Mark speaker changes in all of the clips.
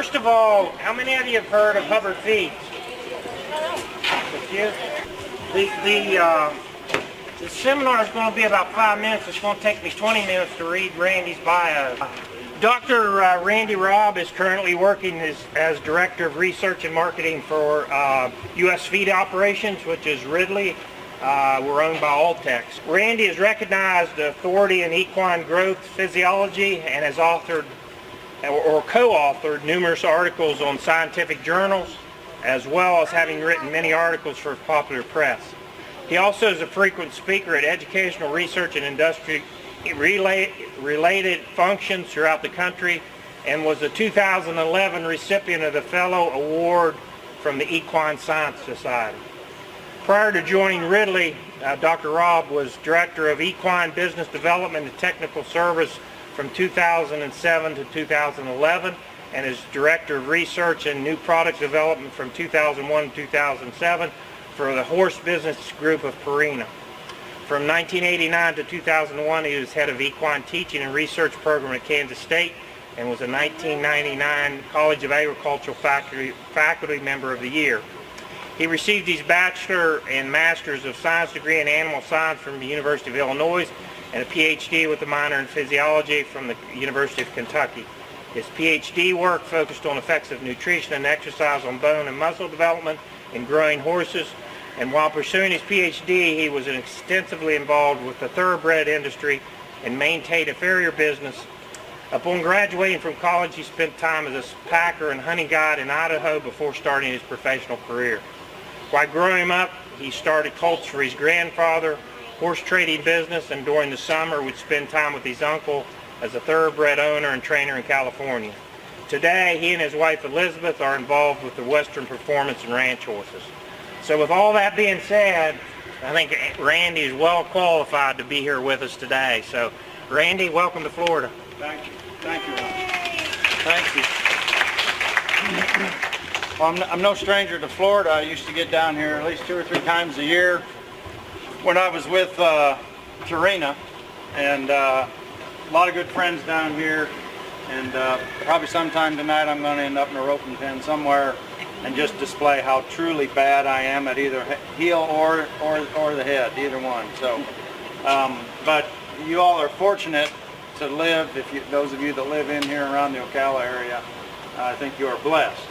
Speaker 1: first of all, how many of you have heard of Hubbard Feeds? A few? The seminar is going to be about 5 minutes. It's going to take me 20 minutes to read Randy's bio. Dr. Randy Raub is currently working as Director of Research and Marketing for U.S. Feed Operations, which is Ridley. We're owned by Alltex. Randy is recognized authority in equine growth physiology and has authored or co-authored numerous articles on scientific journals, as well as having written many articles for popular press. He also is a frequent speaker at educational, research, and industry-related functions throughout the country, and was a 2011 recipient of the Fellow Award from the Equine Science Society. Prior to joining Ridley, Dr. Raub was Director of Equine Business Development and Technical Service from 2007 to 2011, and is Director of Research and New Product Development from 2001 to 2007 for the Horse Business Group of Purina. From 1989 to 2001, he was Head of Equine Teaching and Research Program at Kansas State, and was a 1999 College of Agricultural Faculty Member of the Year. He received his Bachelor and Master's of Science degree in Animal Science from the University of Illinois, and a Ph.D. with a minor in Physiology from the University of Kentucky. His Ph.D. work focused on effects of nutrition and exercise on bone and muscle development in growing horses, and while pursuing his Ph.D. he was extensively involved with the thoroughbred industry and maintained a farrier business. Upon graduating from college, he spent time as a packer and hunting guide in Idaho before starting his professional career. While growing up, he started colts for his grandfather, horse trading business, and during the summer would spend time with his uncle as a thoroughbred owner and trainer in California. Today, he and his wife Elizabeth are involved with the Western Performance and Ranch horses. So with all that being said, I think Randy is well qualified to be here with us today. So Randy, welcome to Florida.
Speaker 2: Thank you. Thank you, Ron. Thank you. Well, I'm no stranger to Florida. I used to get down here at least 2 or 3 times a year when I was with Purina, and a lot of good friends down here, and probably sometime tonight I'm going to end up in a roping pen somewhere and just display how truly bad I am at either heel or the head, either one. So, but you all are fortunate to live, those of you that live in here around the Ocala area, I think you are blessed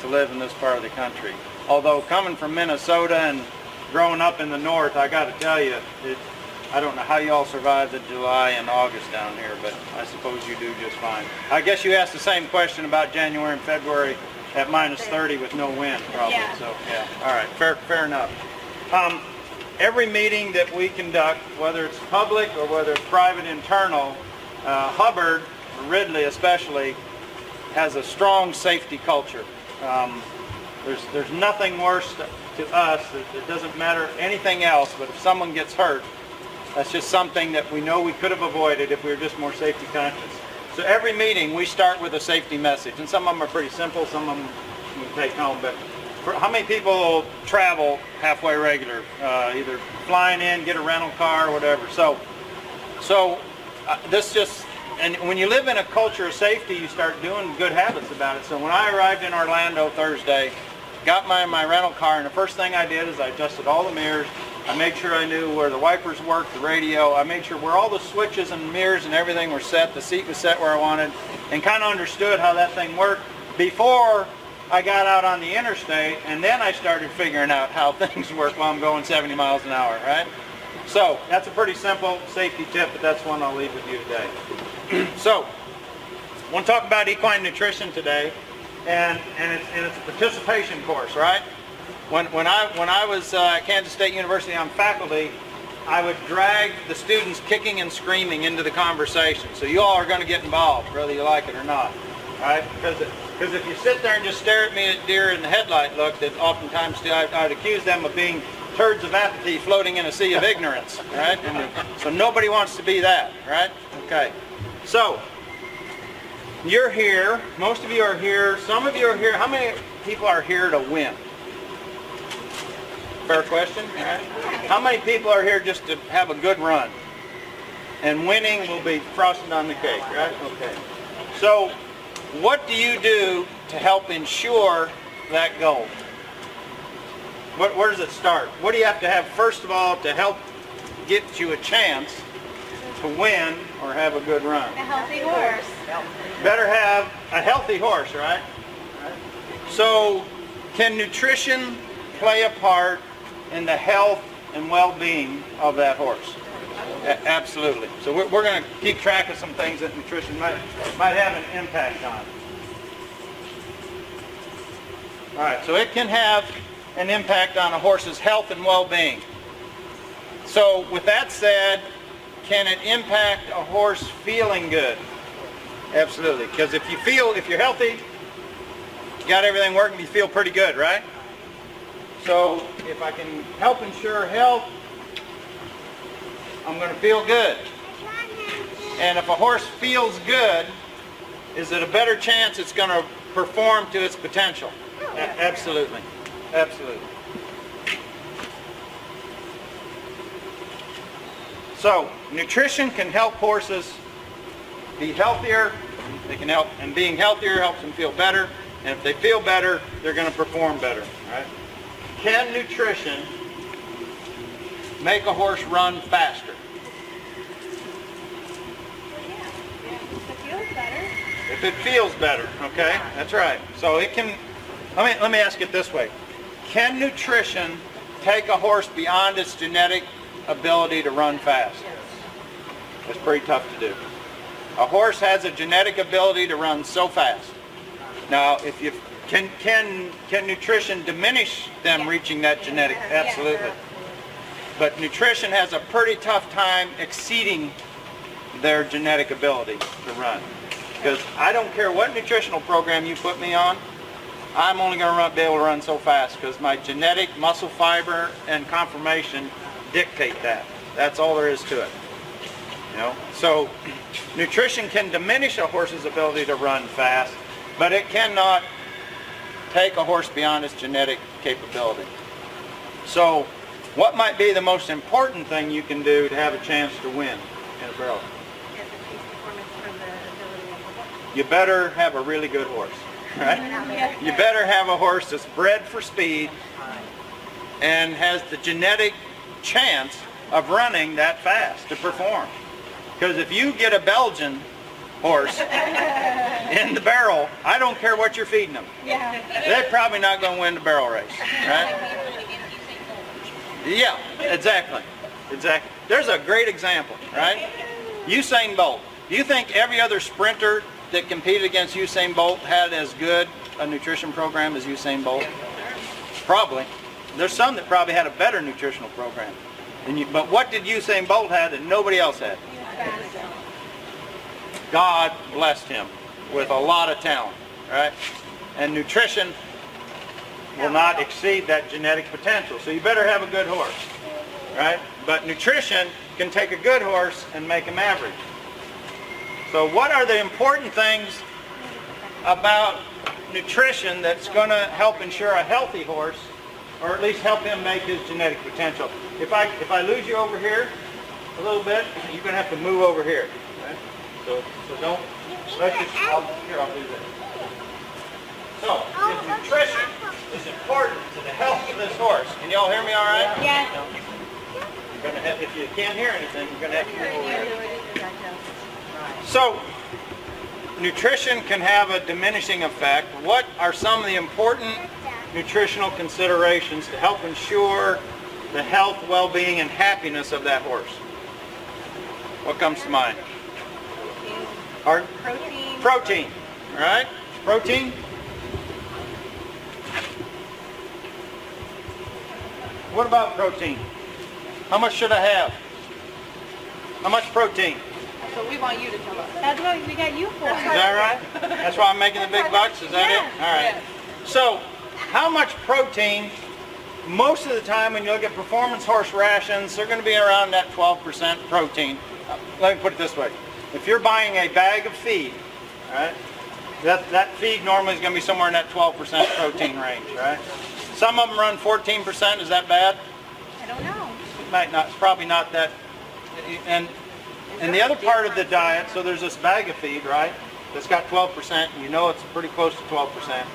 Speaker 2: to live in this part of the country. Although coming from Minnesota and growing up in the north, I got to tell you, I don't know how you all survive the July and August down here, but I suppose you do just fine. I guess you asked the same question about January and February at -30 with no wind, probably. Yeah. So yeah, all right, fair enough. Every meeting that we conduct, whether it's public or whether it's private internal, Hubbard, Ridley especially, has a strong safety culture. There's nothing worse to us. It doesn't matter anything else, but if someone gets hurt, that's just something that we know we could have avoided if we were just more safety conscious. So every meeting we start with a safety message, and some of them are pretty simple, some of them you can take home, but how many people travel halfway regular, either flying in, get a rental car, or whatever? So this just, and when you live in a culture of safety, you start doing good habits about it. So when I arrived in Orlando Thursday, got my rental car, and the first thing I did is I adjusted all the mirrors. I made sure I knew where the wipers worked, the radio. I made sure where all the switches and mirrors and everything were set, the seat was set where I wanted, and kind of understood how that thing worked before I got out on the interstate, and then I started figuring out how things work while I'm going 70 miles an hour, right? So that's a pretty simple safety tip, but that's one I'll leave with you today. So I want to talk about equine nutrition today, and it's a participation course, right? When I was at Kansas State University on faculty, I would drag the students kicking and screaming into the conversation. So you all are going to get involved, whether you like it or not, right? Because if you sit there and just stare at me at deer in the headlight look, that oftentimes I'd accuse them of being turds of apathy floating in a sea of ignorance, right? So nobody wants to be that, right? Okay. So you're here. Most of you are here. Some of you are here. How many people are here to win? Fair question. Right? How many people are here just to have a good run? And winning will be frosted on the cake, right? Okay. So what do you do to help ensure that goal? Where does it start? What do you have to have, first of all, to help get you a chance to win or have a good run?
Speaker 3: A healthy horse.
Speaker 2: Better have a healthy horse, right? So, can nutrition play a part in the health and well-being of that horse? Absolutely. So we're going to keep track of some things that nutrition might have an impact on. All right, so it can have an impact on a horse's health and well-being. So with that said, can it impact a horse feeling good? Absolutely, because if you're healthy, you got everything working, you feel pretty good, right? So if I can help ensure health, I'm going to feel good. And if a horse feels good, is it a better chance it's going to perform to its potential? Absolutely. Absolutely. So, nutrition can help horses be healthier. They can help, and being healthier helps them feel better. And if they feel better, they're going to perform better. Right? Can nutrition make a horse run faster? If it feels better, okay? That's right. So it can, let me ask it this way. Can nutrition take a horse beyond its genetic ability to run fast? That's pretty tough to do. A horse has a genetic ability to run so fast. Now, if you can nutrition diminish them reaching that genetic? Absolutely. But nutrition has a pretty tough time exceeding their genetic ability to run. Because I don't care what nutritional program you put me on, I'm only going to be able to run so fast because my genetic, muscle fiber, and conformation dictate that. That's all there is to it. You know? So nutrition can diminish a horse's ability to run fast, but it cannot take a horse beyond its genetic capability. So what might be the most important thing you can do to have a chance to win in a barrel? You better have a really good horse, right? You better have a horse that's bred for speed and has the genetic chance of running that fast to perform. Because if you get a Belgian horse in the barrel, I don't care what you're feeding them. They're probably not going to win the barrel race, right? Yeah, exactly. Exactly. There's a great example, right? Usain Bolt. Do you think every other sprinter that competed against Usain Bolt had as good a nutrition program as Usain Bolt? Probably. There's some that probably had a better nutritional program. But what did Usain Bolt have that nobody else had? God blessed him with a lot of talent, right? And nutrition will not exceed that genetic potential. So you better have a good horse, right? But nutrition can take a good horse and make him average. So what are the important things about nutrition that's going to help ensure a healthy horse, or at least help him make his genetic potential? If I lose you over here a little bit, you're going to have to move over here. Right? So don't, let's just, I'll do this. So, if nutrition is important to the health of this horse, can y'all hear me all right?
Speaker 3: Yes.
Speaker 2: You're going to have, if you can't hear anything, you're going to have to move over here. So, nutrition can have a diminishing effect. What are some of the important nutritional considerations to help ensure the health, well-being, and happiness of that horse? What comes to mind? Pardon?
Speaker 3: Protein.
Speaker 2: Protein. All right? Protein. What about protein? How much should I have? How much protein?
Speaker 4: So we want you to tell us.
Speaker 3: That's what we got you for.
Speaker 2: Is that right? That's why I'm making the big bucks? Is that it? All right. So, how much protein? Most of the time when you look at performance horse rations, they're going to be around that 12% protein. Let me put it this way. If you're buying a bag of feed, right, that feed normally is going to be somewhere in that 12% protein range, right? Some of them run 14%. Is that bad?
Speaker 3: I don't know.
Speaker 2: It might not. It's probably not that. And the other part of the diet, so there's this bag of feed, right? that's got 12%, you know it's pretty close to 12%.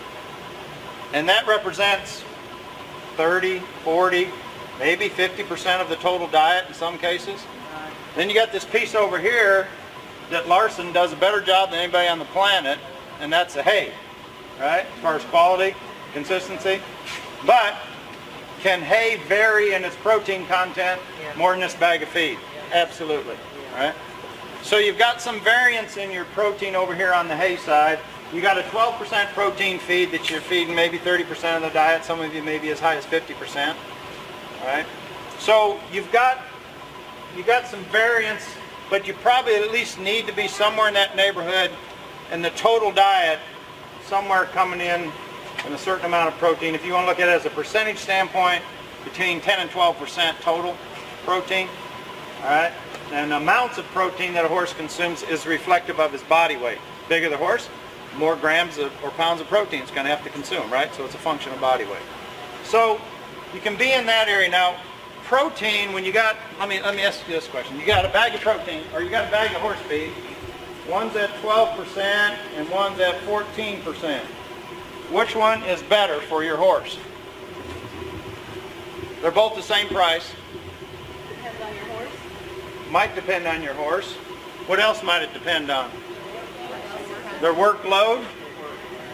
Speaker 2: And that represents 30, 40, maybe 50% of the total diet in some cases. Then you got this piece over here that Larson does a better job than anybody on the planet, and that's the hay, right? As far as quality, consistency. But can hay vary in its protein content more than this bag of feed? Absolutely, right? So you've got some variance in your protein over here on the hay side. You got a 12% protein feed that you're feeding maybe 30% of the diet. Some of you maybe as high as 50%, right? So you've got some variance, but you probably at least need to be somewhere in that neighborhood, and the total diet somewhere coming in a certain amount of protein. If you want to look at it as a percentage standpoint, between 10 and 12% total protein, all right? And amounts of protein that a horse consumes is reflective of his body weight. Bigger the horse, more grams or pounds of protein it's going to have to consume, right? So it's a function of body weight. So you can be in that area. Now, protein, when you got, let me ask you this question. You got a bag of protein, or you got a bag of horse feed. One's at 12% and one's at 14%. Which one is better for your horse? They're both the same price.
Speaker 3: Depends on your horse.
Speaker 2: Might depend on your horse. What else might it depend on? Their workload.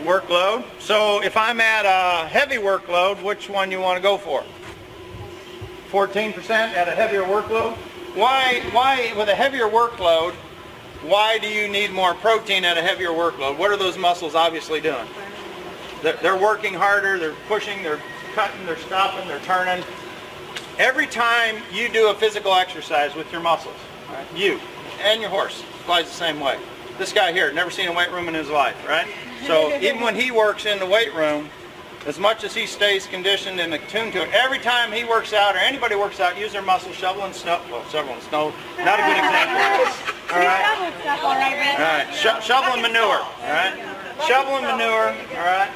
Speaker 2: Workload. So if I'm at a heavy workload, which one you want to go for? 14% at a heavier workload? Why with a heavier workload, why do you need more protein at a heavier workload? What are those muscles obviously doing? They're working harder, they're pushing, they're cutting, they're stopping, they're turning. Every time you do a physical exercise with your muscles, right, you and your horse, applies the same way. This guy here, never seen a weight room in his life, right? So even when he works in the weight room, as much as he stays conditioned and attuned to it, every time he works out or anybody works out, use their muscles, shoveling snow. Well, shoveling snow, not a good example. All right. All right. Shoveling manure. All right. Shoveling manure. All right.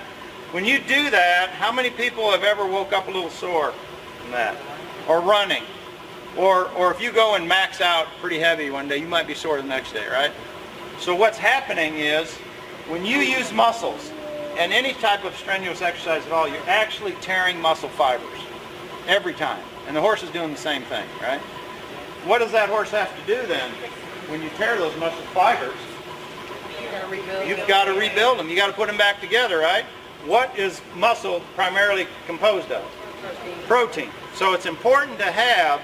Speaker 2: When you do that, how many people have ever woke up a little sore from that? Or running? Or if you go and max out pretty heavy one day, you might be sore the next day, right? So what's happening is, when you use muscles and any type of strenuous exercise at all, you're actually tearing muscle fibers every time. And the horse is doing the same thing, right? What does that horse have to do then? When you tear those muscle fibers, you've got to rebuild them. You've got to put them back together, right? What is muscle primarily composed of? Protein. So it's important to have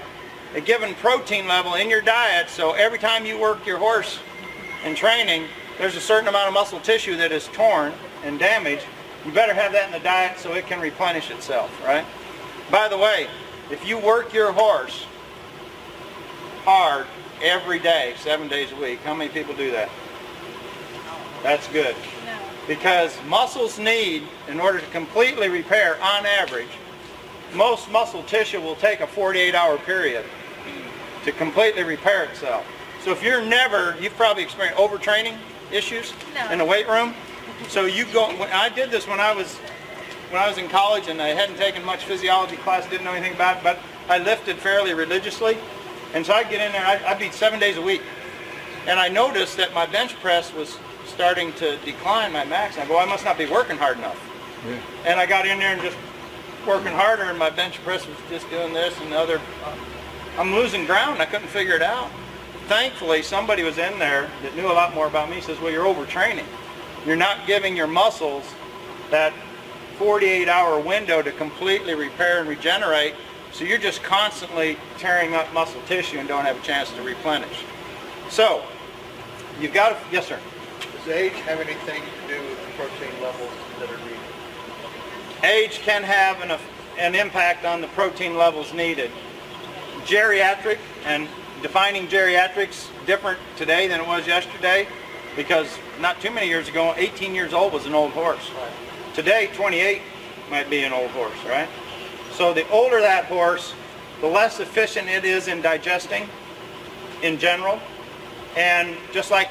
Speaker 2: a given protein level in your diet, so every time you work your horse in training, there's a certain amount of muscle tissue that is torn and damaged. You better have that in the diet so it can replenish itself, right? By the way, if you work your horse hard every day, 7 days a week, how many people do that? That's good.
Speaker 3: No.
Speaker 2: Because muscles need, in order to completely repair, on average, most muscle tissue will take a 48-hour period to completely repair itself. So if you've probably experienced overtraining issues in the weight room. So I did this when I was in college, and I hadn't taken much physiology class, didn't know anything about it, but I lifted fairly religiously. And so I'd get in there, I'd be 7 days a week. And I noticed that my bench press was starting to decline, my max. And I go, I must not be working hard enough. Yeah. And I got in there and just working harder, and my bench press was just doing this and the other. I'm losing ground. I couldn't figure it out. Thankfully, somebody was in there that knew a lot more about me. Says, well, you're overtraining. You're not giving your muscles that 48-hour window to completely repair and regenerate, so you're just constantly tearing up muscle tissue and don't have a chance to replenish. So, you've got to, yes sir?
Speaker 5: Does age have anything to do with the protein levels that are needed?
Speaker 2: Age can have an impact on the protein levels needed. Geriatric, and defining geriatrics different today than it was yesterday, because not too many years ago, 18 years old was an old horse. Today, 28 might be an old horse, right? So the older that horse, the less efficient it is in digesting in general. And just like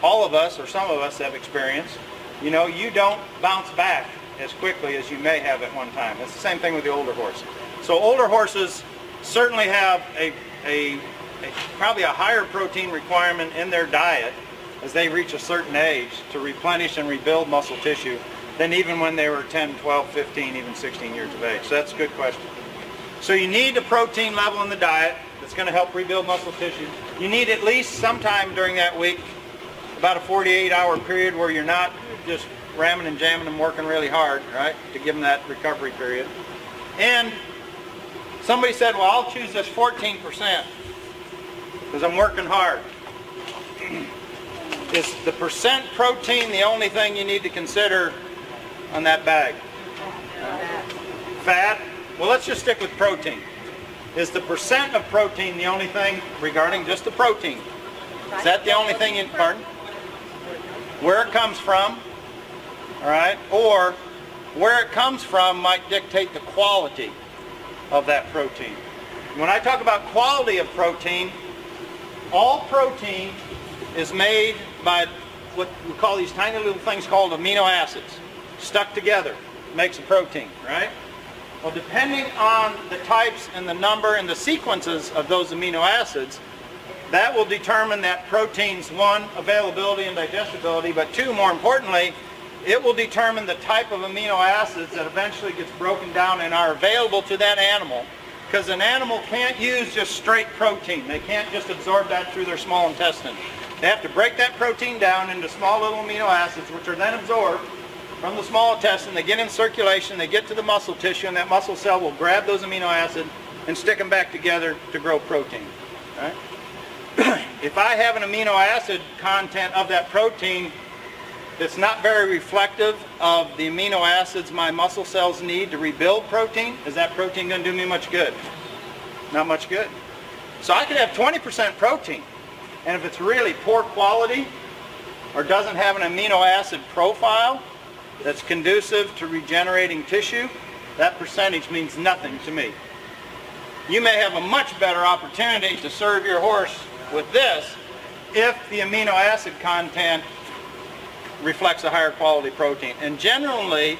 Speaker 2: all of us, or some of us have experienced, you know, you don't bounce back as quickly as you may have at one time. It's the same thing with the older horses. So older horses certainly have probably a higher protein requirement in their diet as they reach a certain age to replenish and rebuild muscle tissue than even when they were 10, 12, 15, even 16 years of age. So that's a good question. So you need a protein level in the diet that's going to help rebuild muscle tissue. You need at least sometime during that week, about a 48-hour period where you're not just ramming and jamming and working really hard, right, to give them that recovery period. And somebody said, well, I'll choose this 14% because I'm working hard. Is the percent protein the only thing you need to consider on that bag? Fat? Well, let's just stick with protein. Is the percent of protein the only thing regarding just the protein? Is that the only thing in, pardon? Where it comes from, all right? Or where it comes from might dictate the quality of that protein. When I talk about quality of protein, all protein is made by what we call these tiny little things called amino acids. Stuck together makes a protein, right? Well, depending on the types and the number and the sequences of those amino acids, that will determine that protein's, one, availability and digestibility, but two, more importantly, it will determine the type of amino acids that eventually gets broken down and are available to that animal, because an animal can't use just straight protein. They can't just absorb that through their small intestine. They have to break that protein down into small little amino acids, which are then absorbed from the small intestine. They get in circulation, they get to the muscle tissue, and that muscle cell will grab those amino acids and stick them back together to grow protein. Right? If I have an amino acid content of that protein that's not very reflective of the amino acids my muscle cells need to rebuild protein, is that protein going to do me much good? Not much good. So I could have 20% protein, and if it's really poor quality or doesn't have an amino acid profile that's conducive to regenerating tissue, that percentage means nothing to me. You may have a much better opportunity to serve your horse with this if the amino acid content reflects a higher quality protein. And generally,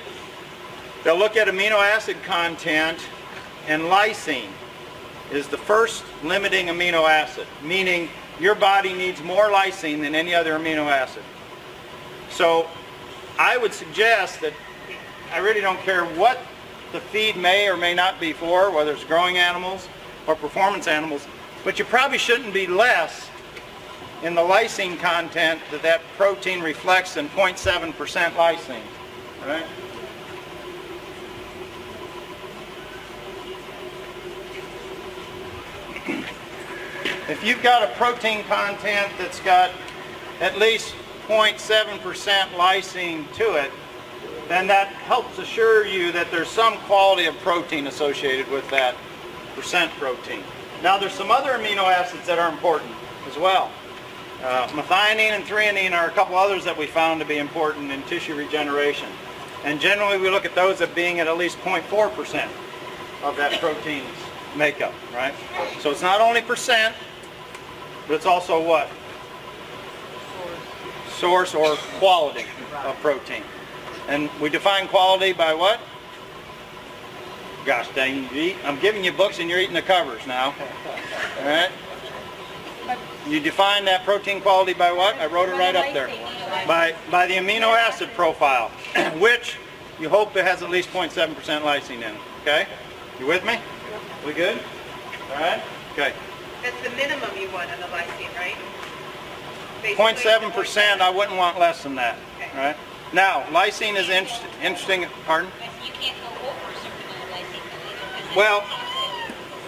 Speaker 2: they'll look at amino acid content, and lysine is the first limiting amino acid, meaning your body needs more lysine than any other amino acid. So I would suggest that I really don't care what the feed may or may not be for, whether it's growing animals or performance animals, but you probably shouldn't be less in the lysine content that protein reflects than 0.7% lysine. Right? If you've got a protein content that's got at least 0.7% lysine to it, then that helps assure you that there's some quality of protein associated with that percent protein. Now there's some other amino acids that are important as well. Methionine and threonine are a couple others that we found to be important in tissue regeneration. And generally we look at those as being at least 0.4% of that protein's makeup, right? So it's not only percent, but it's also what? Source or quality of protein. And we define quality by what? Gosh dang, I'm giving you books and you're eating the covers now. All right? You define that protein quality by what? I wrote it right up there. By the amino acid profile, which you hope it has at least 0.7% lysine in it. Okay? You with me? We good? All right? Okay.
Speaker 3: That's the minimum you want on the lysine, right?
Speaker 2: 0.7%, I wouldn't want less than that. Okay. Right? Now, lysine is interesting. Pardon?
Speaker 6: You can't go over a certain amount of lysine.
Speaker 2: Well,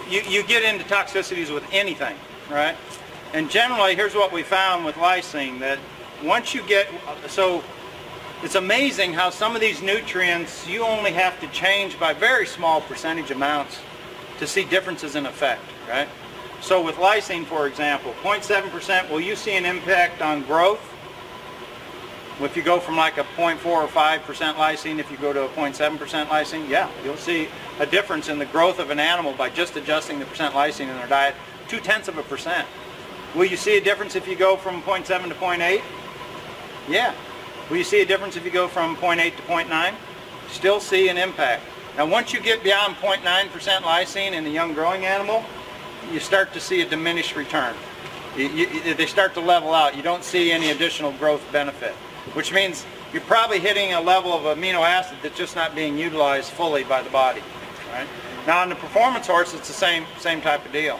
Speaker 2: you get into toxicities with anything, right? And generally, here's what we found with lysine, that once you get, so it's amazing how some of these nutrients you only have to change by very small percentage amounts to see differences in effect, right? So with lysine, for example, 0.7%, will you see an impact on growth? If you go from like a 0.4 or 5% lysine, if you go to a 0.7% lysine, yeah, you'll see a difference in the growth of an animal by just adjusting the percent lysine in their diet, 0.2%. Will you see a difference if you go from 0.7 to 0.8? Yeah. Will you see a difference if you go from 0.8 to 0.9? Still see an impact. Now once you get beyond 0.9% lysine in a young growing animal, you start to see a diminished return. They start to level out. You don't see any additional growth benefit, which means you're probably hitting a level of amino acid that's just not being utilized fully by the body. Right? Now, on the performance horse, it's the same type of deal.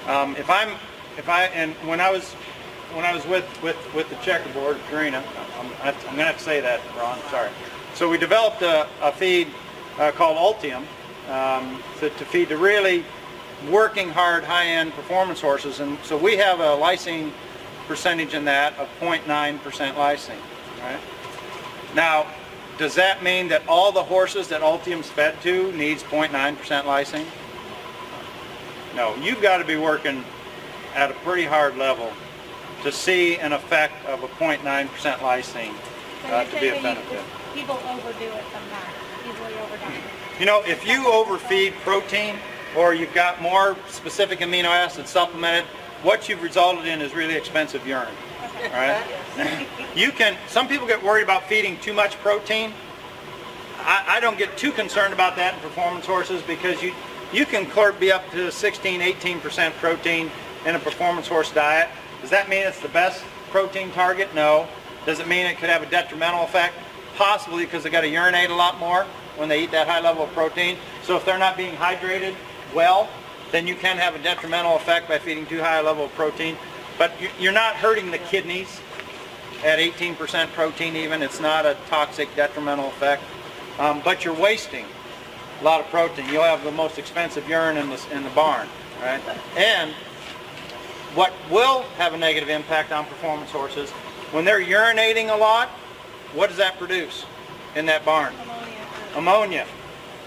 Speaker 2: When I was with the checkerboard, Karina, I'm going to have to say that, Ron. Sorry. So we developed a feed called Ultium to feed the really working hard, high-end performance horses, and so we have a lysine percentage in that of 0.9% lysine. Right? Now, does that mean that all the horses that Ultium's fed to needs 0.9% lysine? No, you've got to be working at a pretty hard level to see an effect of a 0.9% lysine to be a benefit.
Speaker 4: People overdo it sometimes, easily overdone.
Speaker 2: You know, if you overfeed protein or you've got more specific amino acids supplemented, what you've resulted in is really expensive urine. All right? Some people get worried about feeding too much protein. I don't get too concerned about that in performance horses because you can be up to 16, 18% protein in a performance horse diet. Does that mean it's the best protein target? No. Does it mean it could have a detrimental effect? Possibly, because they got to urinate a lot more when they eat that high level of protein. So if they're not being hydrated well, then you can have a detrimental effect by feeding too high a level of protein. But you're not hurting the kidneys at 18% protein even. It's not a toxic detrimental effect. But you're wasting a lot of protein. You'll have the most expensive urine in the barn, right? And what will have a negative impact on performance horses, when they're urinating a lot, what does that produce in that barn? Ammonia.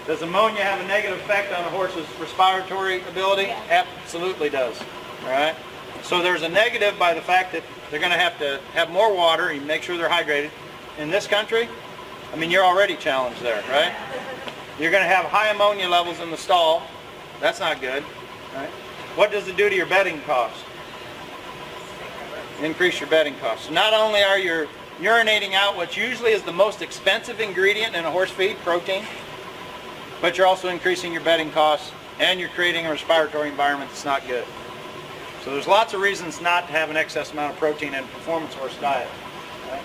Speaker 2: Does ammonia have a negative effect on a horse's respiratory ability? Yes. Absolutely does. All right? So there's a negative by the fact that they're going to have more water and make sure they're hydrated. In this country, I mean, you're already challenged there, right? You're going to have high ammonia levels in the stall. That's not good. Right? What does it do to your bedding costs? Increase your bedding costs. So not only are you urinating out what usually is the most expensive ingredient in a horse feed, protein, but you're also increasing your bedding costs and you're creating a respiratory environment that's not good. So there's lots of reasons not to have an excess amount of protein in a performance horse diet. Right?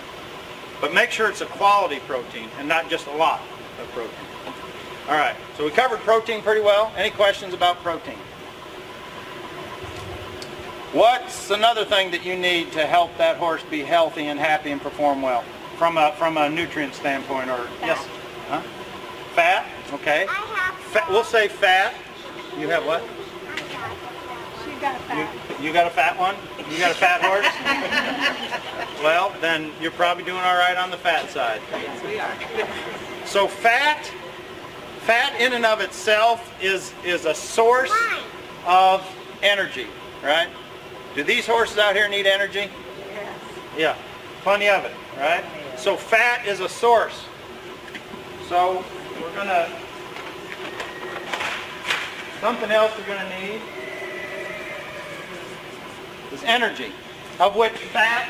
Speaker 2: But make sure it's a quality protein and not just a lot of protein. All right, so we covered protein pretty well. Any questions about protein? What's another thing that you need to help that horse be healthy and happy and perform well from a nutrient standpoint? Or yes, huh? Fat. Okay. We'll say fat. You have what?
Speaker 4: She got a fat.
Speaker 2: You got a fat one? You got a fat horse? Well, then you're probably doing all right on the fat side.
Speaker 3: Yes, we are.
Speaker 2: So fat in and of itself is a source of energy, right? Do these horses out here need energy?
Speaker 3: Yes.
Speaker 2: Yeah, plenty of it, right? So fat is a source. So we're gonna, something else we're gonna need is energy, of which fat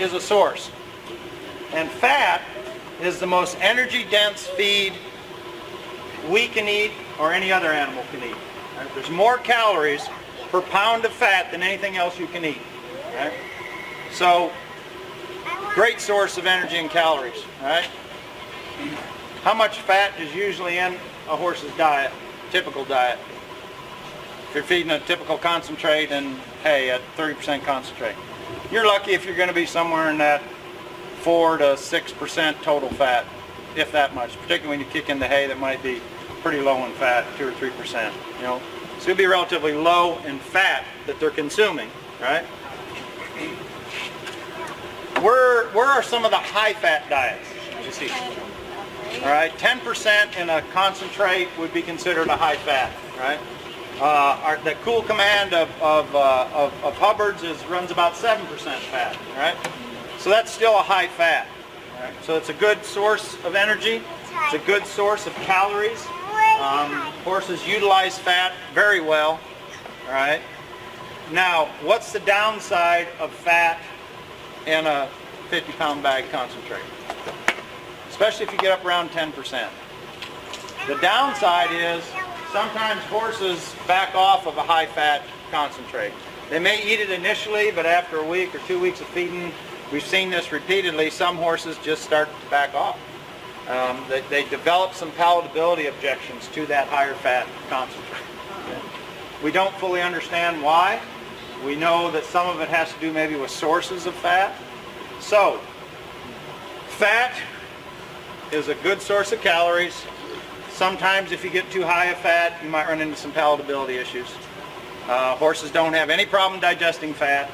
Speaker 2: is a source. And fat is the most energy-dense feed we can eat or any other animal can eat. Right? There's more calories per pound of fat than anything else you can eat. Right? So, great source of energy and calories. Right? How much fat is usually in a horse's diet, typical diet? If you're feeding a typical concentrate and hay at 30% concentrate, you're lucky if you're going to be somewhere in that 4 to 6% total fat, if that much. Particularly when you kick in the hay, that might be pretty low in fat, 2 or 3%. You know, so it'll be relatively low in fat that they're consuming, right? Where are some of the high-fat diets? You see, all right, 10% in a concentrate would be considered a high-fat, right? The Cool Command of Hubbard's runs about 7% fat, right? So that's still a high fat. Right? So it's a good source of energy. It's a good source of calories. Horses utilize fat very well. All right. Now, what's the downside of fat in a 50-pound bag concentrate? Especially if you get up around 10%. The downside is sometimes horses back off of a high-fat concentrate. They may eat it initially, but after a week or 2 weeks of feeding, we've seen this repeatedly, some horses just start to back off. They develop some palatability objections to that higher fat concentrate. We don't fully understand why. We know that some of it has to do maybe with sources of fat. So, fat is a good source of calories. Sometimes if you get too high of fat, you might run into some palatability issues. Horses don't have any problem digesting fat.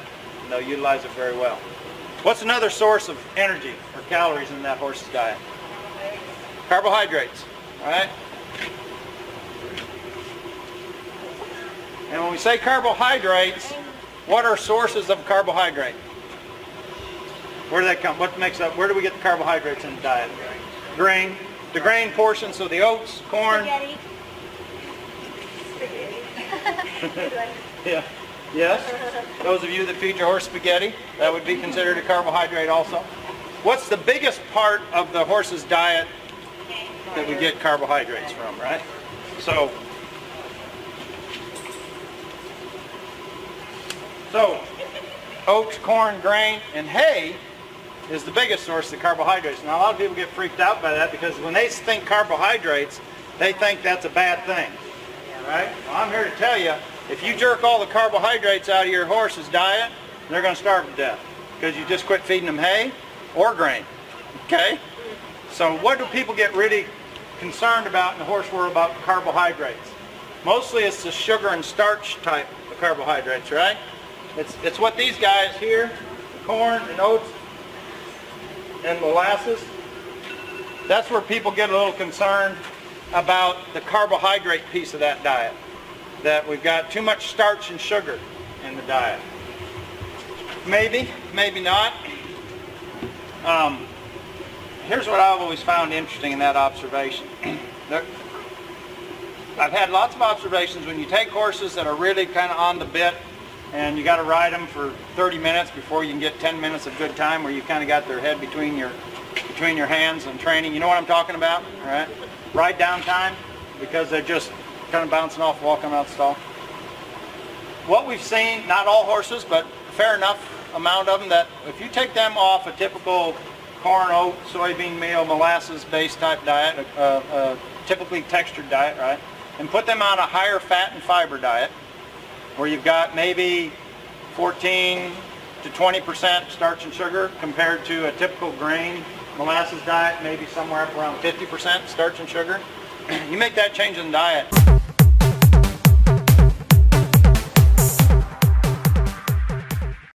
Speaker 2: They'll utilize it very well. What's another source of energy or calories in that horse's diet? Carbohydrates, all right? And when we say carbohydrates, what are sources of carbohydrate? Where do they come? What makes up? Where do we get the carbohydrates in the diet? Grain. The grain portion, so the oats, corn.
Speaker 4: Spaghetti.
Speaker 2: Yeah. Yes. Those of you that feed your horse spaghetti, that would be considered a carbohydrate also. What's the biggest part of the horse's diet that we get carbohydrates from, right? So oats, corn, grain, and hay is the biggest source of carbohydrates. Now a lot of people get freaked out by that because when they think carbohydrates, they think that's a bad thing, right? Well, I'm here to tell you, if you jerk all the carbohydrates out of your horse's diet, they're going to starve to death because you just quit feeding them hay or grain, okay? So what do people get really concerned about in the horse world about carbohydrates? Mostly it's the sugar and starch type of carbohydrates, right? It's what these guys here, corn and oats and molasses, that's where people get a little concerned about the carbohydrate piece of that diet. That we've got too much starch and sugar in the diet. Maybe, maybe not. Here's what I've always found interesting in that observation. I've had lots of observations when you take horses that are really kind of on the bit and you got to ride them for 30 minutes before you can get 10 minutes of good time where you kind of got their head between your hands and training. You know what I'm talking about, all right? Ride down time, because they're just kind of bouncing off the wall coming out the stall. What we've seen, not all horses, but a fair enough amount of them, that if you take them off a typical corn, oat, soybean meal, molasses-based type diet, typically textured diet, right, and put them on a higher fat and fiber diet, where you've got maybe 14 to 20% starch and sugar compared to a typical grain molasses diet, maybe somewhere up around 50% starch and sugar. You make that change in the diet,